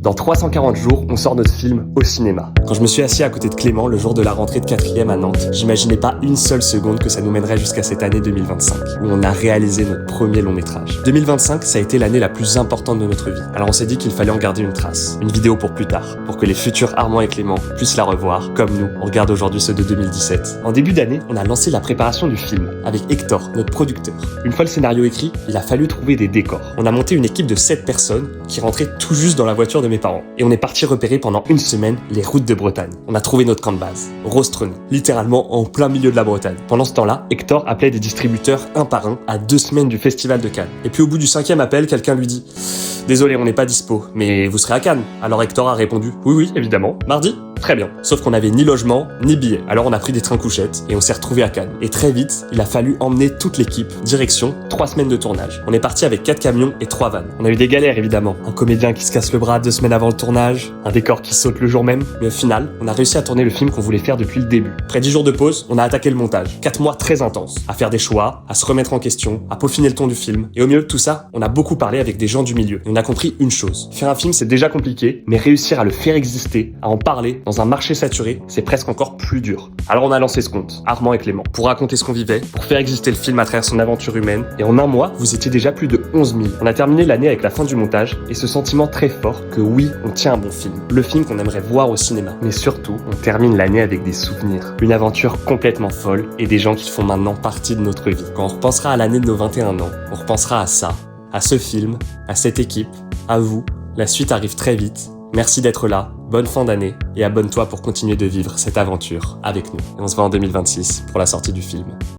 Dans 340 jours, on sort notre film au cinéma. Quand je me suis assis à côté de Clément le jour de la rentrée de 4e à Nantes, j'imaginais pas une seule seconde que ça nous mènerait jusqu'à cette année 2025, où on a réalisé notre premier long métrage. 2025, ça a été l'année la plus importante de notre vie. Alors on s'est dit qu'il fallait en garder une trace, une vidéo pour plus tard, pour que les futurs Armand et Clément puissent la revoir, comme nous, on regarde aujourd'hui ceux de 2017. En début d'année, on a lancé la préparation du film, avec Hector, notre producteur. Une fois le scénario écrit, il a fallu trouver des décors. On a monté une équipe de 7 personnes qui rentraient tout juste dans la voiture de mes parents. Et on est parti repérer pendant une semaine les routes de Bretagne. On a trouvé notre camp de base, Rostrenay, littéralement en plein milieu de la Bretagne. Pendant ce temps-là, Hector appelait des distributeurs un par un à 2 semaines du festival de Cannes. Et puis au bout du 5e appel, quelqu'un lui dit « Désolé, on n'est pas dispo, mais vous serez à Cannes ?» Alors Hector a répondu « Oui, oui, évidemment. Mardi ? Très bien. » Sauf qu'on n'avait ni logement, ni billet. Alors on a pris des trains couchettes et on s'est retrouvés à Cannes. Et très vite, il a fallu emmener toute l'équipe. Direction, 3 semaines de tournage. On est parti avec 4 camions et 3 vannes. On a eu des galères évidemment. Un comédien qui se casse le bras 2 semaines avant le tournage, un décor qui saute le jour même. Mais au final, on a réussi à tourner le film qu'on voulait faire depuis le début. Après 10 jours de pause, on a attaqué le montage. 4 mois très intenses. À faire des choix, à se remettre en question, à peaufiner le ton du film. Et au milieu de tout ça, on a beaucoup parlé avec des gens du milieu. Et on a compris une chose. Faire un film, c'est déjà compliqué, mais réussir à le faire exister, à en parler dans un marché saturé, c'est presque encore plus dur. Alors on a lancé ce compte, Armand et Clément, pour raconter ce qu'on vivait, pour faire exister le film à travers son aventure humaine. Et en un mois, vous étiez déjà plus de 11 000. On a terminé l'année avec la fin du montage et ce sentiment très fort que oui, on tient un bon film. Le film qu'on aimerait voir au cinéma. Mais surtout, on termine l'année avec des souvenirs. Une aventure complètement folle et des gens qui font maintenant partie de notre vie. Quand on repensera à l'année de nos 21 ans, on repensera à ça, à ce film, à cette équipe, à vous. La suite arrive très vite. Merci d'être là, bonne fin d'année et abonne-toi pour continuer de vivre cette aventure avec nous. Et on se voit en 2026 pour la sortie du film.